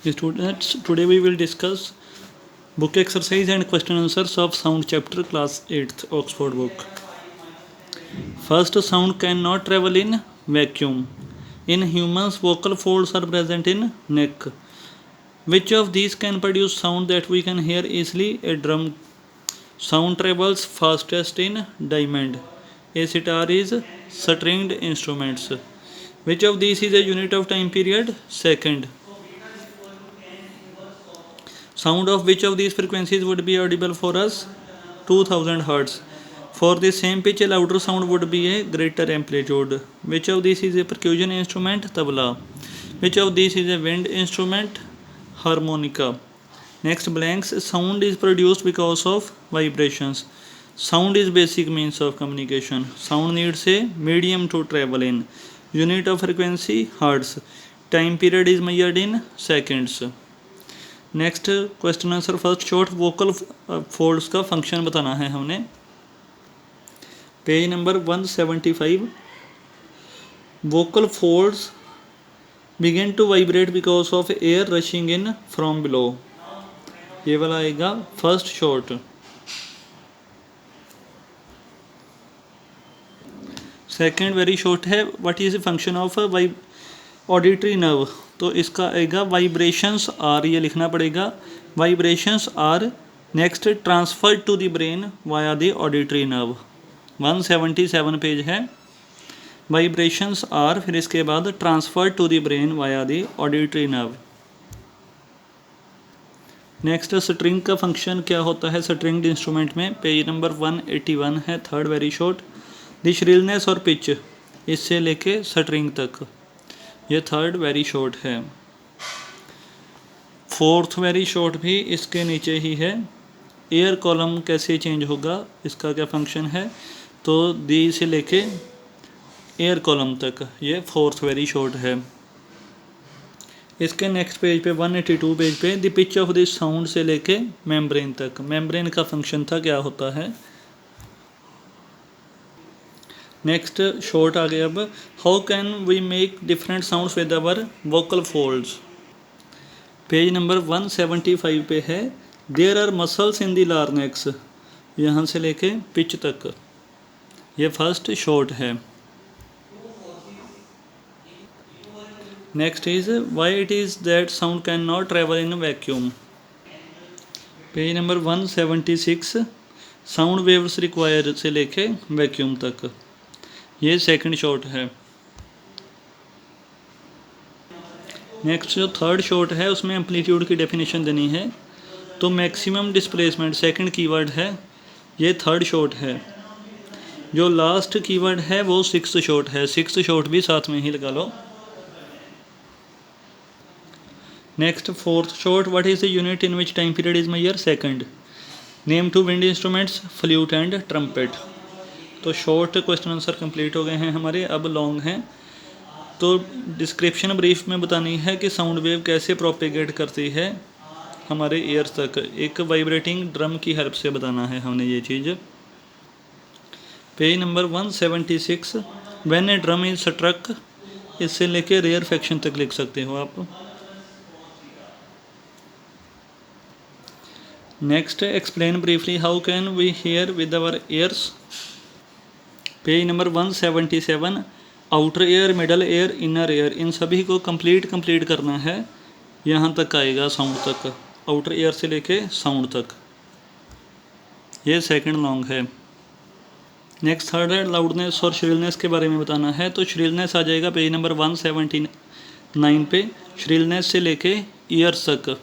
Students, today we will discuss book exercise and question answers of sound chapter class 8th Oxford book. First, sound cannot travel in vacuum. In humans, vocal folds are present in neck. Which of these can produce sound that we can hear easily? A drum. Sound travels fastest in diamond. A sitar is stringed instruments. Which of these is a unit of time period? Second. Sound of which of these frequencies would be audible for us? 2000 Hz. For the same pitch, a louder sound would be a greater amplitude. Which of these is a percussion instrument? Tabla. Which of these is a wind instrument? Harmonica. Next, blanks. Sound is produced because of vibrations. Sound is basic means of communication. Sound needs a medium to travel in. Unit of frequency Hertz. Time period is measured in seconds. Next question answer first short vocal folds का function बताना है हमने। Page number 175। Vocal folds begin to vibrate because of air rushing in from below. ये वाला आएगा first short. Second very short है, what is the function of auditory nerve. तो इसका आएगा वाइब्रेशंस आर, ये लिखना पड़ेगा vibrations are next transfer to the brain via the auditory nerve. 177 page है। वाइब्रेशंस आर, फिर इसके बाद transfer to the brain via the auditory nerve. Next string का फंक्शन क्या होता है स्ट्रिंग्ड इंस्ट्रूमेंट में। पेज नंबर 181 है, third very short. The shrillness और पिच, इससे लेके स्ट्रिंग तक, ये थर्ड वेरी शॉर्ट है। फोर्थ वेरी शॉर्ट भी इसके नीचे ही है। एयर कॉलम कैसे चेंज होगा, इसका क्या फंक्शन है, तो दी से लेके एयर कॉलम तक, ये फोर्थ वेरी शॉर्ट है। इसके नेक्स्ट पेज पे 182 पेज पे the pitch of the sound से लेके मेम्ब्रेन तक, मेम्ब्रेन का फंक्शन था क्या होता है। नेक्स्ट शॉर्ट आ गया अब, how can we make different sounds with our vocal folds. Page number 175 पे है। There are muscles in the larynx, यहाँ से लेके पिच तक, ये फर्स्ट शॉर्ट है। Next is why it is that sound can not travel in vacuum. Page number 176 sound waves require से लेके वैक्यूम तक, ये सेकंड शॉर्ट है। नेक्स्ट जो थर्ड शॉर्ट है उसमें एम्पलीट्यूड की डेफिनेशन देनी है, तो मैक्सिमम डिस्प्लेसमेंट सेकंड कीवर्ड है, ये थर्ड शॉर्ट है। जो लास्ट कीवर्ड है वो सिक्स्थ शॉर्ट है, सिक्स्थ शॉर्ट भी साथ में ही लगा लो। Next fourth short, what is the unit in which time period is measured second. Name two wind instruments flute and trumpet. तो शॉर्ट क्वेश्चन आंसर कंप्लीट हो गए हैं हमारे, अब लॉन्ग हैं। तो डिस्क्रिप्शन ब्रीफ में बतानी है कि साउंड वेव कैसे प्रोपेगेट करती है हमारे ईयर्स तक, एक वाइब्रेटिंग ड्रम की हेल्प से बताना है हमने ये चीज़। Page number 176 when a drum is struck, इससे लेके रेयर फ्रैक्शन तक लिख सकते हो आप। Next explain briefly how can we hear with our ears. Page number 177 outer ear, middle ear, inner ear, इन सभी को कंप्लीट करना है, यहाँ तक आएगा साउंड तक, आउटर एयर से लेके साउंड तक, ये सेकंड लॉन्ग है। नेक्स्ट थर्ड है लाउडनेस और श्रिलनेस के बारे में बताना है, तो श्रिलनेस आ जाएगा पेज नंबर 179 पे, श्रिलनेस से लेके ईयर्स तक।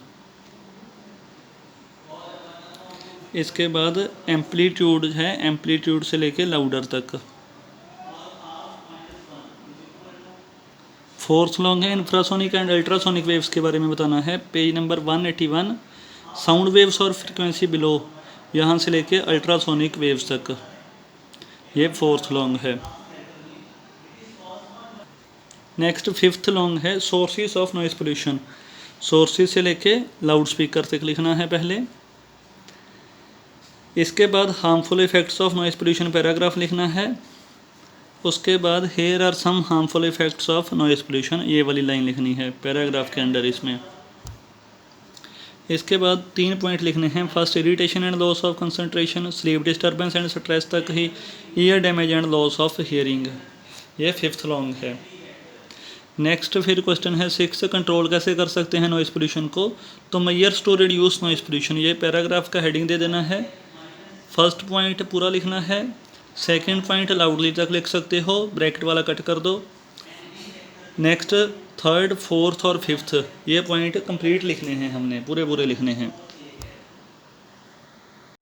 इसके बाद एम्पलीट्यूड है, एम्पलीट्यूड से लेके लाउडर तक। फोर्थ लॉन्ग है इंफ्रासोनिक एंड अल्ट्रासोनिक वेव्स के बारे में बताना है, पेज नंबर 181 साउंड वेव्स और फ्रिक्वेंसी बिलो, यहाँ से लेके अल्ट्रासोनिक वेव्स तक, ये फोर्थ लॉन्ग है। नेक्स्ट फिफ्थ लॉन्ग है sources of noise pollution, sources से लेके लाउड स्पीकर तक लिखना है पहले। इसके बाद harmful effects of noise pollution paragraph लिखना है। उसके बाद here are some harmful effects of noise pollution, ये वाली लाइन लिखनी है पैराग्राफ के अंदर इसमें। इसके बाद 3 पॉइंट लिखने हैं। First irritation and loss of concentration, sleep disturbance and stress तक ही, ear damage and loss of hearing, ये 5th लॉन्ग है। नेक्स्ट फिर क्वेश्चन है 6, कंट्रोल कैसे कर सकते हैं नॉइस पोल्यूशन को। तो measures to reduce noise pollution, ये पैराग्राफ का हेडिंग दे देना है। फर्स्ट पॉइंट पूरा लिखना है, सेकंड पॉइंट लाउडली तक लिख सकते हो, ब्रैकेट वाला कट कर दो। नेक्स्ट 3rd 4th और 5th ये पॉइंट कंप्लीट लिखने हैं, हमने पूरे लिखने हैं।